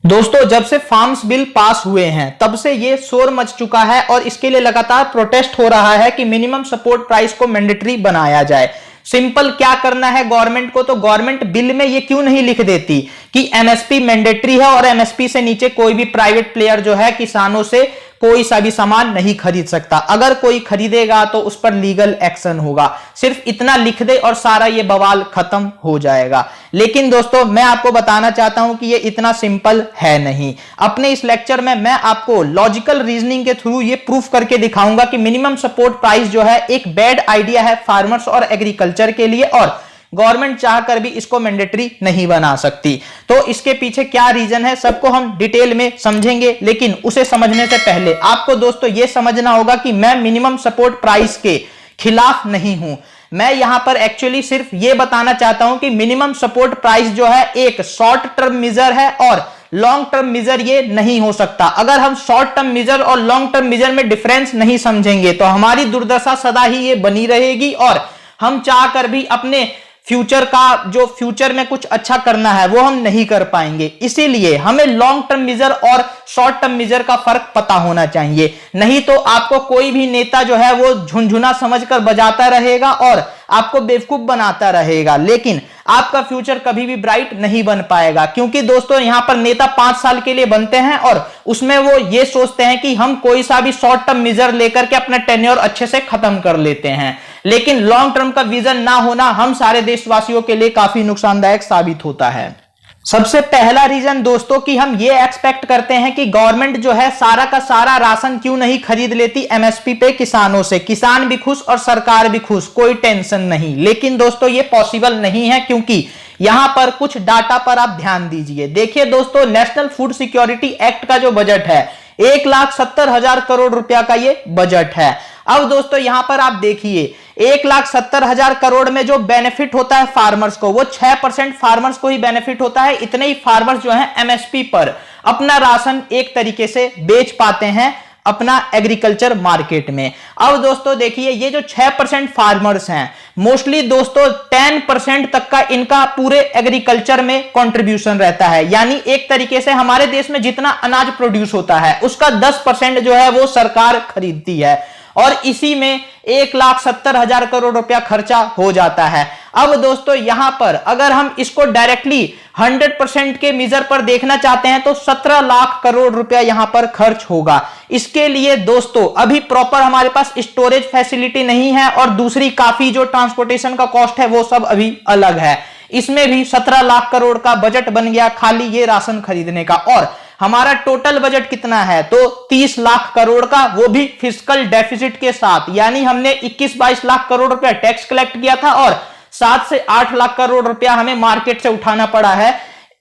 दोस्तों, जब से फार्म्स बिल पास हुए हैं तब से ये शोर मच चुका है और इसके लिए लगातार प्रोटेस्ट हो रहा है कि मिनिमम सपोर्ट प्राइस को मैंडेटरी बनाया जाए। सिंपल क्या करना है गवर्नमेंट को, तो गवर्नमेंट बिल में ये क्यों नहीं लिख देती कि एमएसपी मैंडेटरी है और एमएसपी से नीचे कोई भी प्राइवेट प्लेयर जो है किसानों से कोई सा भी सामान नहीं खरीद सकता। अगर कोई खरीदेगा तो उस पर लीगल एक्शन होगा। सिर्फ इतना लिख दे और सारा ये बवाल खत्म हो जाएगा। लेकिन दोस्तों, मैं आपको बताना चाहता हूं कि ये इतना सिंपल है नहीं। अपने इस लेक्चर में मैं आपको लॉजिकल रीजनिंग के थ्रू ये प्रूफ करके दिखाऊंगा कि मिनिमम सपोर्ट प्राइस जो है एक बैड आइडिया है फार्मर्स और एग्रीकल्चर के लिए और गवर्नमेंट चाहकर भी इसको मैंडेटरी नहीं बना सकती। तो इसके पीछे क्या रीजन है सबको हम डिटेल में समझेंगे, लेकिन उसे समझने से पहले आपको दोस्तों यह समझना होगा कि मैं मिनिमम सपोर्ट प्राइस के खिलाफ नहीं हूं। मैं यहां पर एक्चुअली सिर्फ यह बताना चाहता हूं कि मिनिमम सपोर्ट प्राइस जो है एक शॉर्ट टर्म मेजर है और लॉन्ग टर्म मेजर ये नहीं हो सकता। अगर हम शॉर्ट टर्म मेजर और लॉन्ग टर्म मेजर में डिफरेंस नहीं समझेंगे तो हमारी दुर्दशा सदा ही ये बनी रहेगी और हम चाहकर भी अपने फ्यूचर का जो फ्यूचर में कुछ अच्छा करना है वो हम नहीं कर पाएंगे। इसीलिए हमें लॉन्ग टर्म मेजर और शॉर्ट टर्म मेजर का फर्क पता होना चाहिए। नहीं तो आपको कोई भी नेता जो है वो झुनझुना समझकर बजाता रहेगा और आपको बेवकूफ बनाता रहेगा, लेकिन आपका फ्यूचर कभी भी ब्राइट नहीं बन पाएगा। क्योंकि दोस्तों यहां पर नेता 5 साल के लिए बनते हैं और उसमें वो ये सोचते हैं कि हम कोई सा भी शॉर्ट टर्म मेजर लेकर के अपना टेन्योर अच्छे से खत्म कर लेते हैं, लेकिन लॉन्ग टर्म का विजन ना होना हम सारे देशवासियों के लिए काफी नुकसानदायक साबित होता है। सबसे पहला रीजन दोस्तों कि हम ये एक्सपेक्ट करते हैं कि गवर्नमेंट जो है सारा का सारा राशन क्यों नहीं खरीद लेती एमएसपी पे किसानों से, किसान भी खुश और सरकार भी खुश, कोई टेंशन नहीं। लेकिन दोस्तों ये पॉसिबल नहीं है क्योंकि यहां पर कुछ डाटा पर आप ध्यान दीजिए। देखिए दोस्तों, नेशनल फूड सिक्योरिटी एक्ट का जो बजट है 1,70,000 करोड़ रुपया का ये बजट है। अब दोस्तों यहां पर आप देखिए 1,70,000 करोड़ में जो बेनिफिट होता है फार्मर्स को वो 6% फार्मर्स को ही बेनिफिट होता है। इतने ही फार्मर्स जो हैं एमएसपी पर अपना राशन एक तरीके से बेच पाते हैं अपना एग्रीकल्चर मार्केट में। अब दोस्तों देखिए ये जो 6% फार्मर्स हैं मोस्टली दोस्तों 10% तक का इनका पूरे एग्रीकल्चर में कंट्रीब्यूशन रहता है। यानी एक तरीके से हमारे देश में जितना अनाज प्रोड्यूस होता है उसका 10% जो है वो सरकार खरीदती है और इसी में 1,70,000 करोड़ रुपया खर्चा हो जाता है। अब दोस्तों यहां पर अगर हम इसको डायरेक्टली 100% के मेजर पर देखना चाहते हैं तो 17 लाख करोड़ रुपया यहां पर खर्च होगा। इसके लिए दोस्तों अभी प्रॉपर हमारे पास स्टोरेज फैसिलिटी नहीं है और दूसरी काफी जो ट्रांसपोर्टेशन का कॉस्ट है वो सब अभी अलग है। इसमें भी 17 लाख करोड़ का बजट बन गया खाली ये राशन खरीदने का। और हमारा टोटल बजट कितना है तो 30 लाख करोड़ का, वो भी फिस्कल डेफिसिट के साथ। यानी हमने 21-22 लाख करोड़ रुपया टैक्स कलेक्ट किया था और 7 से 8 लाख करोड़ रुपया हमें मार्केट से उठाना पड़ा है।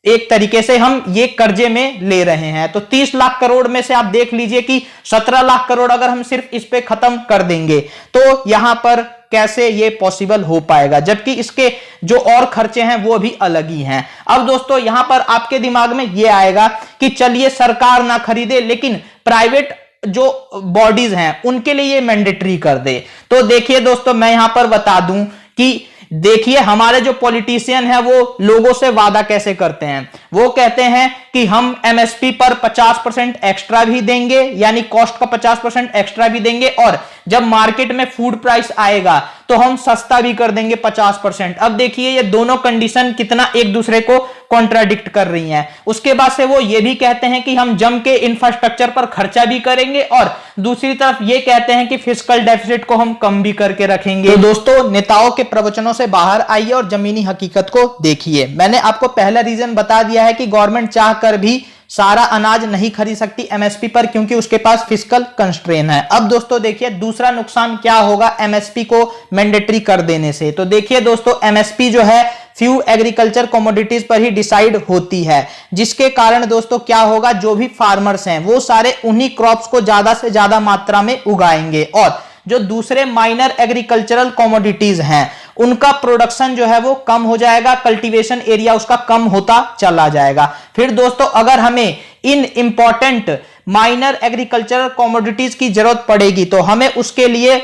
एक तरीके से हम ये कर्जे में ले रहे हैं। तो 30 लाख करोड़ में से आप देख लीजिए कि 17 लाख करोड़ अगर हम सिर्फ इस पे खत्म कर देंगे तो यहां पर कैसे ये पॉसिबल हो पाएगा, जबकि इसके जो और खर्चे हैं वो भी अलग ही हैं। अब दोस्तों यहां पर आपके दिमाग में ये आएगा कि चलिए सरकार ना खरीदे लेकिन प्राइवेट जो बॉडीज हैं उनके लिए ये मैंडेटरी कर दे। तो देखिए दोस्तों मैं यहां पर बता दूं कि देखिए हमारे जो पॉलिटिशियन हैं वो लोगों से वादा कैसे करते हैं। वो कहते हैं कि हम एमएसपी पर 50% एक्स्ट्रा भी देंगे, यानी कॉस्ट का 50% एक्स्ट्रा भी देंगे और जब मार्केट में फूड प्राइस आएगा तो हम सस्ता भी कर देंगे 50%। अब देखिए ये दोनों कंडीशन कितना एक दूसरे को कॉन्ट्राडिक्ट कर रही हैं। उसके बाद से वो ये भी कहते हैं कि हम जम के इंफ्रास्ट्रक्चर पर खर्चा भी करेंगे और दूसरी तरफ ये कहते हैं कि फिस्कल डेफिसिट को हम कम भी करके रखेंगे। तो दोस्तों नेताओं के प्रवचनों से बाहर आइए और जमीनी हकीकत को देखिए। मैंने आपको पहला रीजन बता दिया है कि गवर्नमेंट चाहकर भी सारा अनाज नहीं खरीद सकती एमएसपी पर क्योंकि उसके पास फिस्कल कंस्ट्रेन है। अब दोस्तों देखिए दूसरा नुकसान क्या होगा एमएसपी को मैंडेटरी कर देने से। तो देखिए दोस्तों एमएसपी जो है फ्यू एग्रीकल्चर कमोडिटीज पर ही डिसाइड होती है, जिसके कारण दोस्तों क्या होगा जो भी फार्मर्स हैं वो सारे उन्हीं क्रॉप्स को ज्यादा से ज्यादा मात्रा में उगाएंगे और जो दूसरे माइनर एग्रीकल्चरल कमोडिटीज हैं उनका प्रोडक्शन जो है वो कम हो जाएगा, कल्टीवेशन एरिया उसका कम होता चला जाएगा। फिर दोस्तों अगर हमें इन इंपॉर्टेंट माइनर एग्रीकल्चरल कमोडिटीज की जरूरत पड़ेगी तो हमें उसके लिए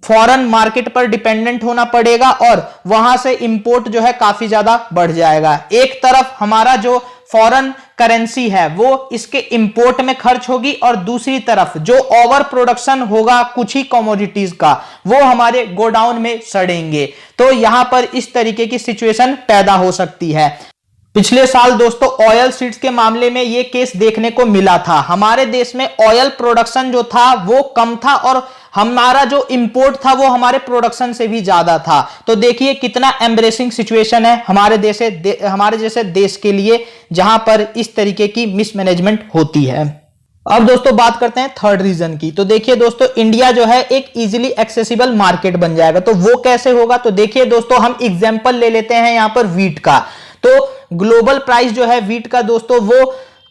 फॉरेन मार्केट पर डिपेंडेंट होना पड़ेगा और वहां से इंपोर्ट जो है काफी ज्यादा बढ़ जाएगा। एक तरफ हमारा जो फॉरेन करेंसी है वो इसके इंपोर्ट में खर्च होगी, और दूसरी तरफ जो ओवर प्रोडक्शन होगा कुछ ही कमोडिटीज का वो हमारे गोडाउन में सड़ेंगे। तो यहां पर इस तरीके की सिचुएशन पैदा हो सकती है। पिछले साल दोस्तों ऑयल सीड्स के मामले में यह केस देखने को मिला था। हमारे देश में ऑयल प्रोडक्शन जो था वो कम था और हमारा जो इंपोर्ट था वो हमारे प्रोडक्शन से भी ज्यादा था। तो देखिए कितना एम्ब्रेसिंग सिचुएशन है हमारे जैसे देश के लिए, जहां पर इस तरीके की मिसमैनेजमेंट होती है। अब दोस्तों बात करते हैं थर्ड रीजन की। तो देखिए दोस्तों इंडिया जो है एक इजीली एक्सेसिबल मार्केट बन जाएगा। तो वो कैसे होगा? तो देखिए दोस्तों हम एग्जांपल ले लेते हैं यहां पर वीट का। तो ग्लोबल प्राइस जो है वीट का दोस्तों वो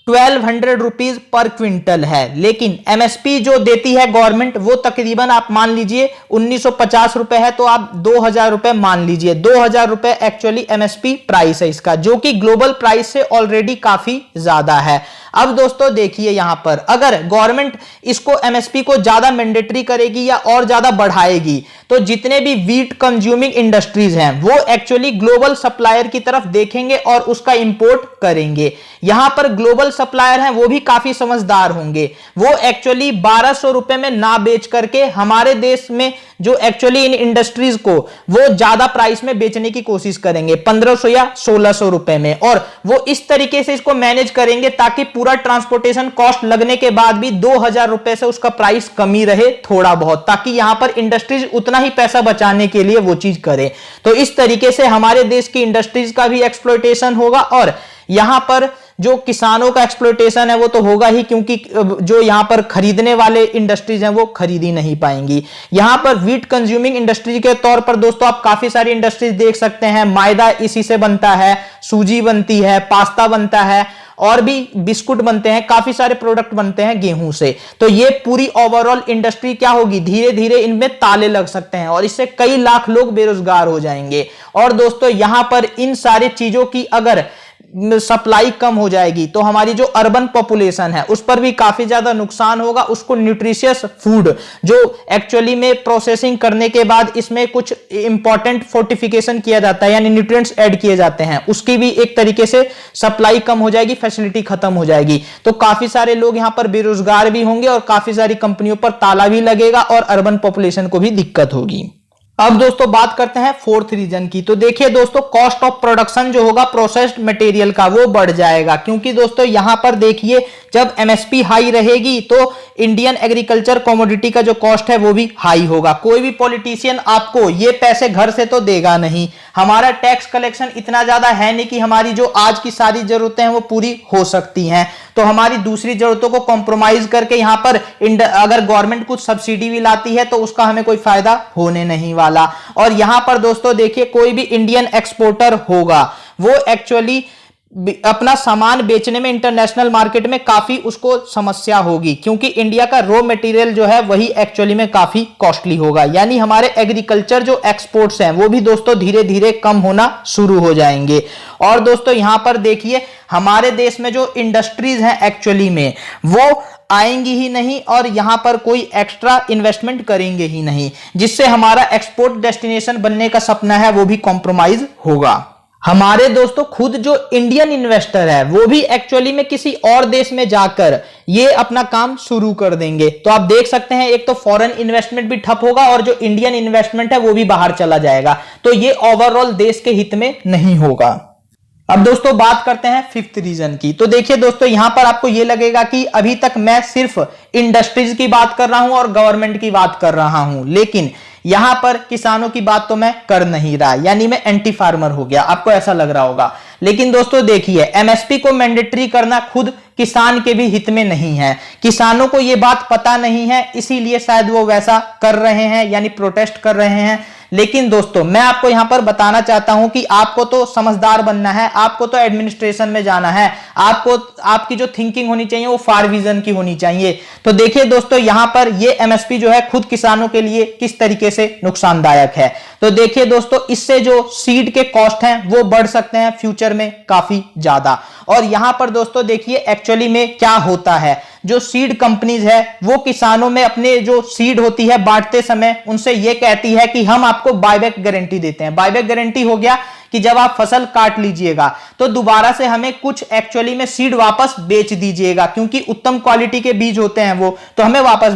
1200 रुपीज पर क्विंटल है, लेकिन एमएसपी जो देती है गवर्नमेंट वो तकरीबन आप मान लीजिए 1950 रुपए है, तो आप 2000 रुपए मान लीजिए। 2000 रुपए एक्चुअली एमएसपी प्राइस है इसका, जो कि ग्लोबल प्राइस से ऑलरेडी काफी ज्यादा है। अब दोस्तों देखिए यहां पर अगर गवर्नमेंट इसको एमएसपी को ज्यादा मैंडेटरी करेगी या और ज्यादा बढ़ाएगी, तो जितने भी वीट कंज्यूमिंग इंडस्ट्रीज हैं वो एक्चुअली ग्लोबल सप्लायर की तरफ देखेंगे और उसका इंपोर्ट करेंगे। यहां पर ग्लोबल सप्लायर हैं वो भी काफी समझदार होंगे, वो एक्चुअली 1200 रुपए में ना बेच करके हमारे देश में जो एक्चुअली इन इंडस्ट्रीज को वो ज्यादा प्राइस में बेचने की कोशिश करेंगे, 1500 या 1600 रुपए में, और वो इस तरीके से इसको मैनेज करेंगे ताकि पूरा ट्रांसपोर्टेशन कॉस्ट लगने के बाद भी 2000 रुपए से उसका प्राइस कमी रहे थोड़ा बहुत, ताकि यहां पर इंडस्ट्रीज उतना ही पैसा बचाने के लिए वो चीज करे। तो इस तरीके से हमारे देश की इंडस्ट्रीज का भी एक्सप्लॉयटेशन होगा और यहां पर जो किसानों का एक्सप्लॉयटेशन है वो तो होगा ही, क्योंकि जो यहां पर खरीदने वाले इंडस्ट्रीज हैं वो खरीद ही नहीं पाएंगी। यहां पर वीट कंज्यूमिंग इंडस्ट्री के तौर पर दोस्तों आप काफी सारी इंडस्ट्रीज देख सकते हैं। मैदा इसी से बनता है, सूजी बनती है, पास्ता बनता है और भी बिस्कुट बनते हैं, काफी सारे प्रोडक्ट बनते हैं गेहूं से। तो ये पूरी ओवरऑल इंडस्ट्री क्या होगी, धीरे धीरे इनमें ताले लग सकते हैं और इससे कई लाख लोग बेरोजगार हो जाएंगे। और दोस्तों यहां पर इन सारी चीजों की अगर सप्लाई कम हो जाएगी तो हमारी जो अर्बन पॉपुलेशन है उस पर भी काफी ज्यादा नुकसान होगा। उसको न्यूट्रिशियस फूड जो एक्चुअली में प्रोसेसिंग करने के बाद इसमें कुछ इंपॉर्टेंट फोर्टिफिकेशन किया जाता है, यानी न्यूट्रिएंट्स ऐड किए जाते हैं, उसकी भी एक तरीके से सप्लाई कम हो जाएगी, फैसिलिटी खत्म हो जाएगी। तो काफी सारे लोग यहां पर बेरोजगार भी होंगे और काफी सारी कंपनियों पर ताला भी लगेगा और अर्बन पॉपुलेशन को भी दिक्कत होगी। अब दोस्तों बात करते हैं फोर्थ रीजन की। तो देखिए दोस्तों कॉस्ट ऑफ प्रोडक्शन जो होगा प्रोसेस्ड मटेरियल का वो बढ़ जाएगा, क्योंकि दोस्तों यहां पर देखिए जब एमएसपी हाई रहेगी तो इंडियन एग्रीकल्चर कमोडिटी का जो कॉस्ट है वो भी हाई होगा। कोई भी पॉलिटिशियन आपको ये पैसे घर से तो देगा नहीं। हमारा टैक्स कलेक्शन इतना ज्यादा है नहीं कि हमारी जो आज की सारी जरूरतें हैं वो पूरी हो सकती हैं, तो हमारी दूसरी जरूरतों को कॉम्प्रोमाइज करके यहां पर अगर गवर्नमेंट कुछ सब्सिडी भी लाती है तो उसका हमें कोई फायदा होने नहीं वाला। और यहां पर दोस्तों देखिए कोई भी इंडियन एक्सपोर्टर होगा वो एक्चुअली अपना सामान बेचने में इंटरनेशनल मार्केट में काफी उसको समस्या होगी, क्योंकि इंडिया का रॉ मटेरियल जो है वही एक्चुअली में काफी कॉस्टली होगा। यानी हमारे एग्रीकल्चर जो एक्सपोर्ट्स हैं वो भी दोस्तों धीरे धीरे कम होना शुरू हो जाएंगे। और दोस्तों यहां पर देखिए हमारे देश में जो इंडस्ट्रीज हैं एक्चुअली में वो आएंगी ही नहीं और यहां पर कोई एक्स्ट्रा इन्वेस्टमेंट करेंगे ही नहीं, जिससे हमारा एक्सपोर्ट डेस्टिनेशन बनने का सपना है वो भी कॉम्प्रोमाइज होगा। हमारे दोस्तों खुद जो इंडियन इन्वेस्टर है वो भी एक्चुअली में किसी और देश में जाकर ये अपना काम शुरू कर देंगे। तो आप देख सकते हैं एक तो फॉरेन इन्वेस्टमेंट भी ठप होगा और जो इंडियन इन्वेस्टमेंट है वो भी बाहर चला जाएगा। तो ये ओवरऑल देश के हित में नहीं होगा। अब दोस्तों बात करते हैं फिफ्थ रीजन की। तो देखिए दोस्तों यहां पर आपको ये लगेगा कि अभी तक मैं सिर्फ इंडस्ट्रीज की बात कर रहा हूं और गवर्नमेंट की बात कर रहा हूं, लेकिन यहां पर किसानों की बात तो मैं कर नहीं रहा, यानी मैं एंटी फार्मर हो गया, आपको ऐसा लग रहा होगा। लेकिन दोस्तों देखिए एमएसपी को मैंडेटरी करना खुद किसान के भी हित में नहीं है। किसानों को यह बात पता नहीं है, इसीलिए शायद वो वैसा कर रहे हैं, यानी प्रोटेस्ट कर रहे हैं। लेकिन दोस्तों मैं आपको यहां पर बताना चाहता हूं कि आपको तो समझदार बनना है, आपको तो एडमिनिस्ट्रेशन में जाना है, आपको आपकी जो थिंकिंग होनी चाहिए वो फार विजन की होनी चाहिए। तो देखिए दोस्तों यहां पर ये एमएसपी जो है खुद किसानों के लिए किस तरीके से नुकसानदायक है। तो देखिए दोस्तों इससे जो सीड के कॉस्ट हैं वो बढ़ सकते हैं फ्यूचर में काफी ज्यादा। और यहां पर दोस्तों देखिए एक्चुअली में क्या होता है, जो सीड कंपनीज है वो किसानों में अपने जो सीड होती है बांटते समय उनसे ये कहती है कि हम आपको बायबैक गारंटी देते हैं। बायबैक गारंटी हो गया कि जब आप फसल काट लीजिएगा तो दोबारा से हमें कुछ एक्चुअली में सीड वापस बेच दीजिएगा, क्योंकि उत्तम क्वालिटी के बीज होते हैं वो, तो हमें वापस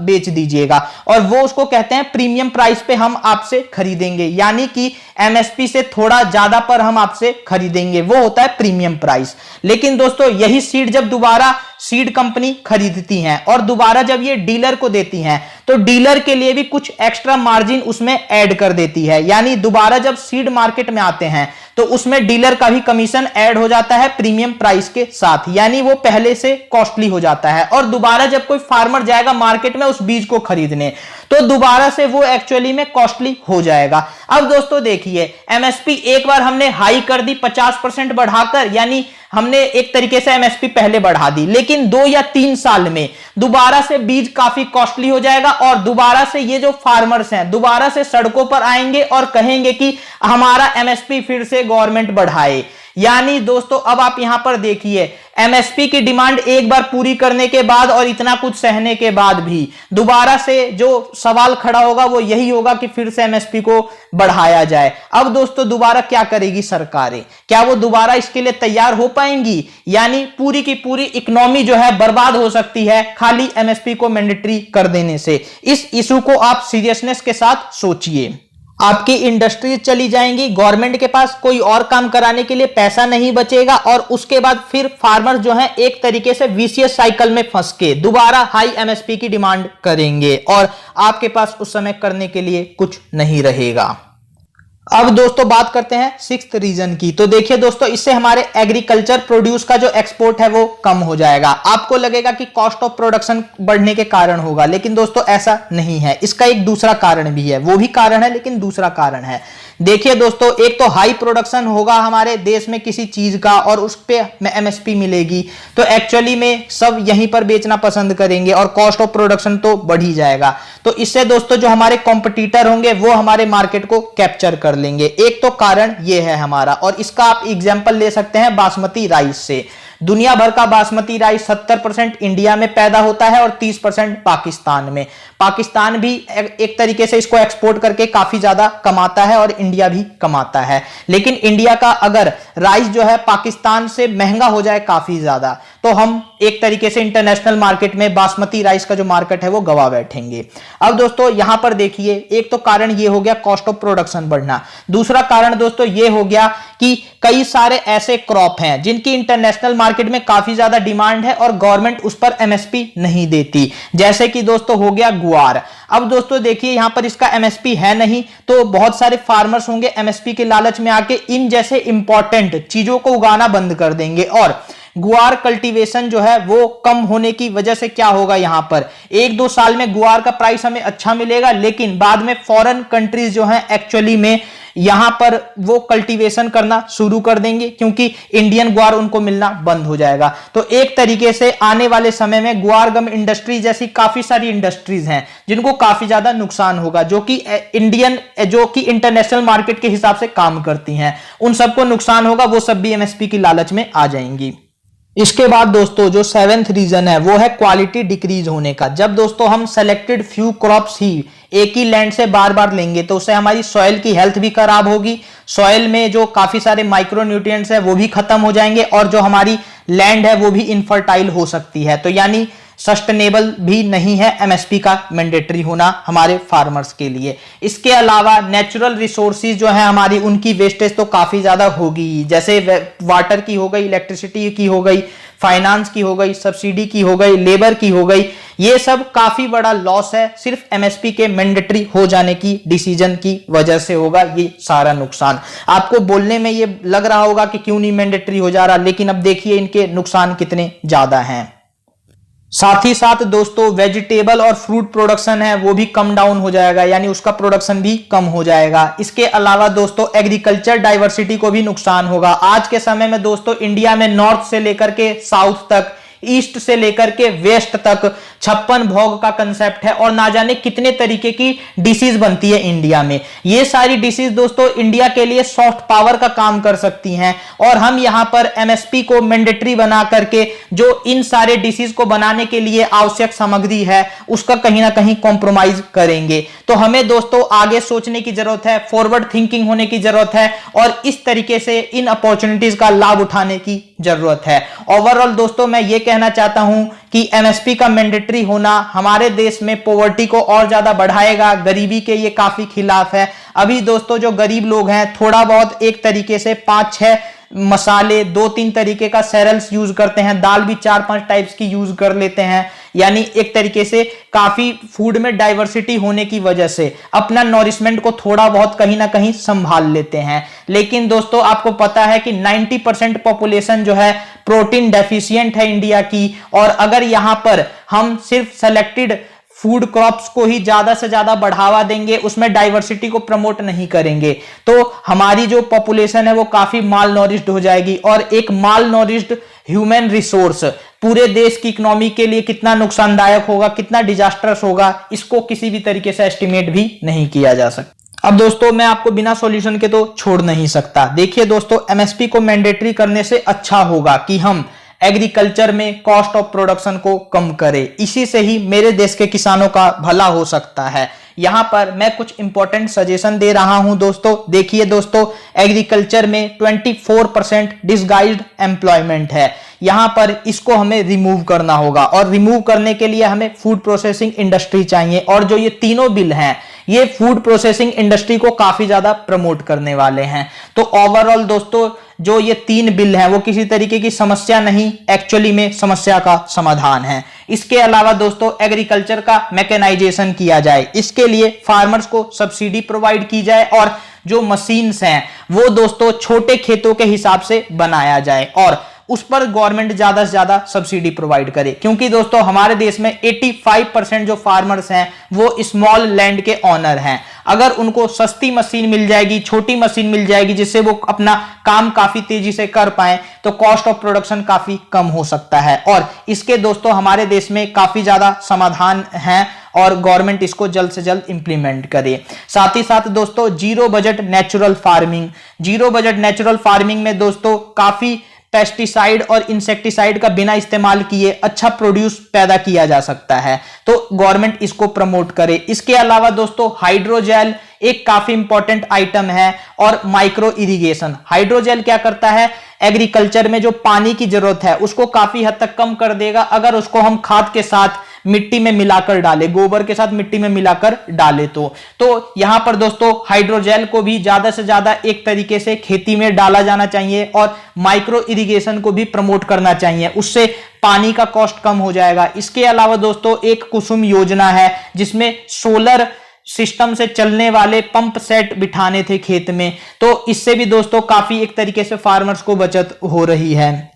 बेच दीजिएगा। और वो उसको कहते हैं प्रीमियम प्राइस पे हम आपसे खरीदेंगे, यानी कि एमएसपी से थोड़ा ज्यादा पर हम आपसे खरीदेंगे, वो होता है प्रीमियम प्राइस। लेकिन दोस्तों यही सीड जब दोबारा सीड कंपनी खरीदती हैं और दोबारा जब ये डीलर को देती हैं तो डीलर के लिए भी कुछ एक्स्ट्रा मार्जिन उसमें ऐड कर देती है, यानी दोबारा जब सीड मार्केट में आते हैं तो उसमें डीलर का भी कमीशन ऐड हो जाता है प्रीमियम प्राइस के साथ, यानी वो पहले से कॉस्टली हो जाता है। और दोबारा जब कोई फार्मर जाएगा मार्केट में उस बीज को खरीदने तो दोबारा से वो एक्चुअली में कॉस्टली हो जाएगा। अब दोस्तों देखिए, एमएसपी एक बार हमने हाई कर दी 50% बढ़ाकर, यानी हमने एक तरीके से एमएसपी पहले बढ़ा दी, लेकिन 2 या 3 साल में दोबारा से बीज काफी कॉस्टली हो जाएगा और दोबारा से ये जो फार्मर्स हैं दोबारा से सड़कों पर आएंगे और कहेंगे कि हमारा एमएसपी फिर से गवर्नमेंट बढ़ाए। यानी दोस्तों अब आप यहां पर देखिए, एमएसपी की डिमांड एक बार पूरी करने के बाद और इतना कुछ सहने के बाद भी दोबारा से जो सवाल खड़ा होगा वो यही होगा कि फिर से एमएसपी को बढ़ाया जाए। अब दोस्तों दोबारा क्या करेगी सरकारें? क्या वो दोबारा इसके लिए तैयार हो पाएंगी? यानी पूरी की पूरी इकोनॉमी जो है बर्बाद हो सकती है खाली एमएसपी को मैंडेटरी कर देने से। इस इशू को आप सीरियसनेस के साथ सोचिए। आपकी इंडस्ट्रीज चली जाएंगी, गवर्नमेंट के पास कोई और काम कराने के लिए पैसा नहीं बचेगा और उसके बाद फिर फार्मर जो है एक तरीके से विशियस साइकिल में फंस के दोबारा हाई एमएसपी की डिमांड करेंगे और आपके पास उस समय करने के लिए कुछ नहीं रहेगा। अब दोस्तों बात करते हैं 6th रीजन की। तो देखिए दोस्तों, इससे हमारे एग्रीकल्चर प्रोड्यूस का जो एक्सपोर्ट है वो कम हो जाएगा। आपको लगेगा कि कॉस्ट ऑफ प्रोडक्शन बढ़ने के कारण होगा, लेकिन दोस्तों ऐसा नहीं है। इसका एक दूसरा कारण भी है, वो भी कारण है लेकिन दूसरा कारण है। देखिए दोस्तों, एक तो हाई प्रोडक्शन होगा हमारे देश में किसी चीज का और उस पे एमएसपी मिलेगी तो एक्चुअली में सब यहीं पर बेचना पसंद करेंगे और कॉस्ट ऑफ प्रोडक्शन तो बढ़ ही जाएगा। तो इससे दोस्तों जो हमारे कॉम्पिटिटर होंगे वो हमारे मार्केट को कैप्चर कर लेंगे। एक तो कारण ये है हमारा, और इसका आप एग्जांपल ले सकते हैं बासमती राइस से। दुनिया भर का बासमती राइस 70% इंडिया में पैदा होता है और 30% पाकिस्तान में। पाकिस्तान भी एक तरीके से इसको एक्सपोर्ट करके काफी ज्यादा कमाता है और इंडिया भी कमाता है। लेकिन इंडिया का अगर राइस जो है पाकिस्तान से महंगा हो जाए काफी ज्यादा तो हम एक तरीके से इंटरनेशनल मार्केट में बासमती राइस का जो मार्केट है वो गवा बैठेंगे। अब दोस्तों यहां पर देखिए, एक तो कारण ये हो गया कॉस्ट ऑफ प्रोडक्शन बढ़ना। दूसरा कारण दोस्तों ये हो गया कि कई सारे ऐसे क्रॉप हैं जिनकी इंटरनेशनल मार्केट में काफी ज्यादा डिमांड है और गवर्नमेंट उस पर एमएसपी नहीं देती, जैसे कि दोस्तों हो गया गुआर। अब दोस्तों देखिए, यहां पर इसका एमएसपी है नहीं तो बहुत सारे फार्मर्स होंगे एमएसपी के लालच में आके इन जैसे इंपॉर्टेंट चीजों को उगाना बंद कर देंगे और गुआर कल्टीवेशन जो है वो कम होने की वजह से क्या होगा, यहां पर 1-2 साल में गुआर का प्राइस हमें अच्छा मिलेगा, लेकिन बाद में फॉरेन कंट्रीज जो है एक्चुअली में यहां पर वो कल्टीवेशन करना शुरू कर देंगे क्योंकि इंडियन गुआर उनको मिलना बंद हो जाएगा। तो एक तरीके से आने वाले समय में गुआर गम इंडस्ट्री जैसी काफी सारी इंडस्ट्रीज हैं जिनको काफी ज्यादा नुकसान होगा, जो कि इंटरनेशनल मार्केट के हिसाब से काम करती हैं, उन सबको नुकसान होगा, वो सब भी एमएसपी की लालच में आ जाएंगी। इसके बाद दोस्तों जो 7th रीजन है वो है क्वालिटी डिक्रीज होने का। जब दोस्तों हम सेलेक्टेड फ्यू क्रॉप्स ही एक ही लैंड से बार बार लेंगे तो उससे हमारी सॉइल की हेल्थ भी खराब होगी, सॉइल में जो काफी सारे माइक्रो न्यूट्रिएंट्स है वो भी खत्म हो जाएंगे और जो हमारी लैंड है वो भी इनफर्टाइल हो सकती है। तो यानी सस्टेनेबल भी नहीं है एमएसपी का मैंडेटरी होना हमारे फार्मर्स के लिए। इसके अलावा नेचुरल रिसोर्सेज जो है हमारी, उनकी वेस्टेज तो काफी ज्यादा होगी, जैसे वाटर की हो गई, इलेक्ट्रिसिटी की हो गई, फाइनेंस की हो गई, सब्सिडी की हो गई, लेबर की हो गई। ये सब काफी बड़ा लॉस है, सिर्फ एमएसपी के मैंडेटरी हो जाने की डिसीजन की वजह से होगा ये सारा नुकसान। आपको बोलने में ये लग रहा होगा कि क्यों नहीं मैंडेटरी हो जा रहा, लेकिन अब देखिए इनके नुकसान कितने ज्यादा हैं। साथ ही साथ दोस्तों वेजिटेबल और फ्रूट प्रोडक्शन है वो भी कम डाउन हो जाएगा, यानी उसका प्रोडक्शन भी कम हो जाएगा। इसके अलावा दोस्तों एग्रीकल्चर डाइवर्सिटी को भी नुकसान होगा। आज के समय में दोस्तों इंडिया में नॉर्थ से लेकर के साउथ तक ईस्ट से लेकर के वेस्ट तक 56 भोग का कंसेप्ट है और ना जाने कितने तरीके की डिसीज बनती है इंडिया में। ये सारी डिसीज दोस्तों इंडिया के लिए सॉफ्ट पावर का काम कर सकती हैं और हम यहां पर एमएसपी को मैंडेटरी बना करके जो इन सारे डिसीज को बनाने के लिए आवश्यक सामग्री है उसका कहीं ना कहीं कॉम्प्रोमाइज करेंगे। तो हमें दोस्तों आगे सोचने की जरूरत है, फॉरवर्ड थिंकिंग होने की जरूरत है और इस तरीके से इन अपॉर्चुनिटीज का लाभ उठाने की जरूरत है। ओवरऑल दोस्तों मैं ये कहना चाहता हूं कि एमएसपी का मैंडेटरी होना हमारे देश में पॉवर्टी को और ज्यादा बढ़ाएगा, गरीबी के ये काफी खिलाफ है। अभी दोस्तों जो गरीब लोग हैं थोड़ा बहुत एक तरीके से 5-6 मसाले 2-3 तरीके का सेरेल्स यूज करते हैं, दाल भी 4-5 टाइप्स की यूज कर लेते हैं, यानी एक तरीके से काफी फूड में डाइवर्सिटी होने की वजह से अपना नॉरिशमेंट को थोड़ा बहुत कहीं ना कहीं संभाल लेते हैं। लेकिन दोस्तों आपको पता है कि 90% पॉपुलेशन जो है प्रोटीन डेफिशिएंट है इंडिया की, और अगर यहां पर हम सिर्फ सेलेक्टेड फूड क्रॉप्स को ही ज्यादा से ज्यादा बढ़ावा देंगे, उसमें डाइवर्सिटी को प्रमोट नहीं करेंगे, तो हमारी जो पॉपुलेशन है वो काफी माल नॉरिश्ड हो जाएगी। और एक माल नॉरिश्ड ह्यूमन रिसोर्स पूरे देश की इकोनॉमी के लिए कितना नुकसानदायक होगा, कितना डिजास्टर्स होगा, इसको किसी भी तरीके से एस्टिमेट भी नहीं किया जा सकता। अब दोस्तों मैं आपको बिना सॉल्यूशन के तो छोड़ नहीं सकता। देखिए दोस्तों एमएसपी को मैंडेटरी करने से अच्छा होगा कि हम एग्रीकल्चर में कॉस्ट ऑफ प्रोडक्शन को कम करें, इसी से ही मेरे देश के किसानों का भला हो सकता है। यहां पर मैं कुछ इंपॉर्टेंट सजेशन दे रहा हूं दोस्तों। देखिए दोस्तों एग्रीकल्चर में 24% डिसगाइज्ड एम्प्लॉयमेंट है, यहां पर इसको हमें रिमूव करना होगा और रिमूव करने के लिए हमें फूड प्रोसेसिंग इंडस्ट्री चाहिए। और जो ये तीनों बिल हैं ये फूड प्रोसेसिंग इंडस्ट्री को काफी ज्यादा प्रमोट करने वाले हैं। तो ओवरऑल दोस्तों जो ये 3 बिल हैं वो किसी तरीके की समस्या नहीं, एक्चुअली में समस्या का समाधान है। इसके अलावा दोस्तों एग्रीकल्चर का मैकेनाइजेशन किया जाए, इसके लिए फार्मर्स को सब्सिडी प्रोवाइड की जाए और जो मशीन्स हैं वो दोस्तों छोटे खेतों के हिसाब से बनाया जाए और उस पर गवर्नमेंट ज्यादा से ज्यादा सब्सिडी प्रोवाइड करे, क्योंकि दोस्तों हमारे देश में 85% जो फार्मर्स हैं वो स्मॉल लैंड के ऑनर हैं। अगर उनको सस्ती मशीन मिल जाएगी, छोटी मशीन मिल जाएगी जिससे वो अपना काम काफी तेजी से कर पाए, तो कॉस्ट ऑफ प्रोडक्शन काफी कम हो सकता है। और इसके दोस्तों हमारे देश में काफी ज्यादा समाधान हैं और गवर्नमेंट इसको जल्द से जल्द इंप्लीमेंट करे। साथ ही साथ दोस्तों जीरो बजट नेचुरल फार्मिंग में दोस्तों काफी पेस्टिसाइड और इंसेक्टिसाइड का बिना इस्तेमाल किए अच्छा प्रोड्यूस पैदा किया जा सकता है, तो गवर्नमेंट इसको प्रमोट करे। इसके अलावा दोस्तों हाइड्रोजेल एक काफी इंपॉर्टेंट आइटम है और माइक्रो इरिगेशन। हाइड्रोजेल क्या करता है, एग्रीकल्चर में जो पानी की जरूरत है उसको काफी हद तक कम कर देगा अगर उसको हम खाद के साथ मिट्टी में मिलाकर डाले, गोबर के साथ मिट्टी में मिलाकर डाले तो यहां पर दोस्तों हाइड्रोजेल को भी ज्यादा से ज्यादा एक तरीके से खेती में डाला जाना चाहिए और माइक्रो इरिगेशन को भी प्रमोट करना चाहिए, उससे पानी का कॉस्ट कम हो जाएगा। इसके अलावा दोस्तों एक कुसुम योजना है जिसमें सोलर सिस्टम से चलने वाले पंप सेट बिठाने थे खेत में, तो इससे भी दोस्तों काफी एक तरीके से फार्मर्स को बचत हो रही है।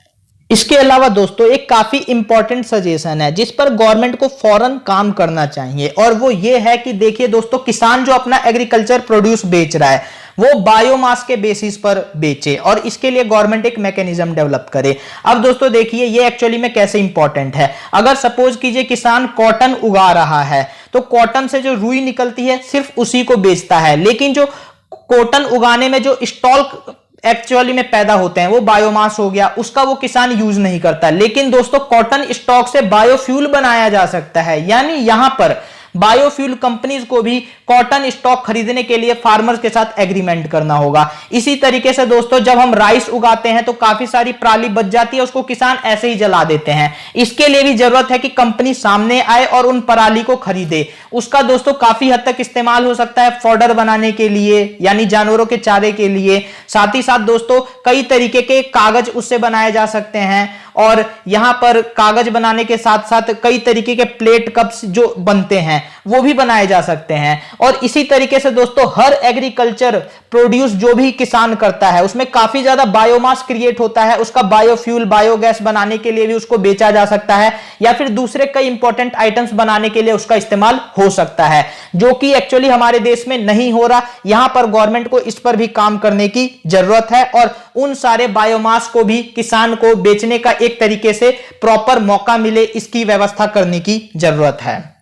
इसके अलावा दोस्तों एक काफी इंपॉर्टेंट सजेशन है जिस पर गवर्नमेंट को फौरन काम करना चाहिए और वो ये है कि देखिए दोस्तों किसान जो अपना एग्रीकल्चर प्रोड्यूस बेच रहा है वो बायोमास के बेसिस पर बेचे और इसके लिए गवर्नमेंट एक मैकेनिज्म डेवलप करे। अब दोस्तों देखिए ये एक्चुअली में कैसे इंपॉर्टेंट है। अगर सपोज कीजिए किसान कॉटन उगा रहा है तो कॉटन से जो रुई निकलती है सिर्फ उसी को बेचता है, लेकिन जो कॉटन उगाने में जो स्टॉक एक्चुअली में पैदा होते हैं वो बायोमास हो गया, उसका वो किसान यूज नहीं करता। लेकिन दोस्तों कॉटन स्टॉक से बायोफ्यूल बनाया जा सकता है, यानी यहां पर बायोफ्यूल कंपनीज को भी कॉटन स्टॉक खरीदने के लिए फार्मर्स के साथ एग्रीमेंट करना होगा। इसी तरीके से दोस्तों जब हम राइस उगाते हैं तो काफी सारी पराली बच जाती है, उसको किसान ऐसे ही जला देते हैं। इसके लिए भी जरूरत है कि कंपनी सामने आए और उन पराली को खरीदे। उसका दोस्तों काफी हद तक इस्तेमाल हो सकता है फॉडर बनाने के लिए, यानी जानवरों के चारे के लिए। साथ ही साथ दोस्तों कई तरीके के कागज उससे बनाए जा सकते हैं और यहां पर कागज बनाने के साथ साथ कई तरीके के प्लेट कप्स जो बनते हैं वो भी बनाए जा सकते हैं। और इसी तरीके से दोस्तों हर एग्रीकल्चर प्रोड्यूस जो भी किसान करता है उसमें काफी ज्यादा बायोमास क्रिएट होता है, उसका बायोफ्यूल बायोगैस बनाने के लिए भी उसको बेचा जा सकता है या फिर दूसरे कई इंपॉर्टेंट आइटम्स बनाने के लिए उसका इस्तेमाल हो सकता है, जो कि एक्चुअली हमारे देश में नहीं हो रहा। यहां पर गवर्नमेंट को इस पर भी काम करने की जरूरत है और उन सारे बायोमास को भी किसान को बेचने का एक तरीके से प्रॉपर मौका मिले, इसकी व्यवस्था करने की जरूरत है।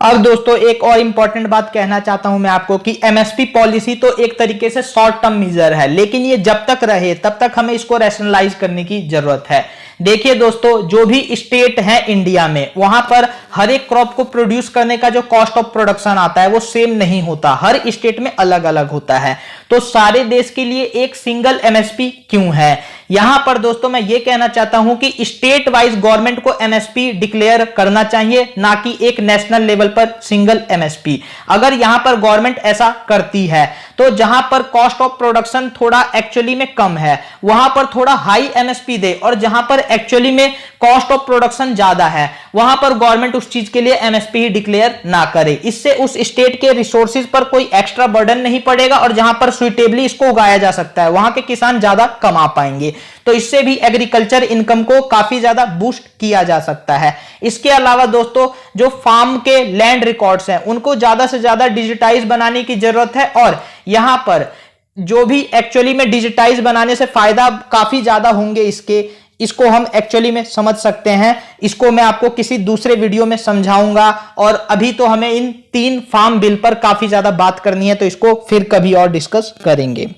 अब दोस्तों एक और इंपॉर्टेंट बात कहना चाहता हूं मैं आपको कि एमएसपी पॉलिसी तो एक तरीके से शॉर्ट टर्म मेजर है, लेकिन ये जब तक रहे तब तक हमें इसको रैशनलाइज करने की जरूरत है। देखिए दोस्तों, जो भी स्टेट है इंडिया में, वहां पर हर एक क्रॉप को प्रोड्यूस करने का जो कॉस्ट ऑफ प्रोडक्शन आता है वो सेम नहीं होता, हर स्टेट में अलग अलग होता है। तो सारे देश के लिए एक सिंगल एमएसपी क्यों है? यहां पर दोस्तों मैं ये कहना चाहता हूं कि स्टेट वाइज गवर्नमेंट को एमएसपी डिक्लेयर करना चाहिए, ना कि एक नेशनल लेवल पर सिंगल एमएसपी। अगर यहां पर गवर्नमेंट ऐसा करती है तो जहां पर कॉस्ट ऑफ प्रोडक्शन थोड़ा एक्चुअली में कम है वहां पर थोड़ा हाई एमएसपी दे, और जहां पर एक्चुअली में कॉस्ट ऑफ प्रोडक्शन ज्यादा है वहां पर गवर्नमेंट उस चीज के लिए एमएसपी ही डिक्लेयर ना करे। इससे उस स्टेट के रिसोर्सेज पर कोई एक्स्ट्रा बर्डन नहीं पड़ेगा और जहां पर सुइटेबली इसको उगाया जा सकता है वहां के किसान ज्यादा कमा पाएंगे। तो इससे भी एग्रीकल्चर इनकम को काफी ज्यादा बूस्ट किया जा सकता है। इसके अलावा दोस्तों जो फार्म के लैंड रिकॉर्ड्स हैं उनको ज्यादा से ज्यादा डिजिटाइज बनाने की जरूरत है, और यहां पर जो भी एक्चुअली में डिजिटाइज बनाने से फायदा काफी ज्यादा होंगे इसको हम एक्चुअली में समझ सकते हैं। इसको मैं आपको किसी दूसरे वीडियो में समझाऊंगा, और अभी तो हमें इन 3 फार्म बिल पर काफी ज्यादा बात करनी है, तो इसको फिर कभी और डिस्कस करेंगे।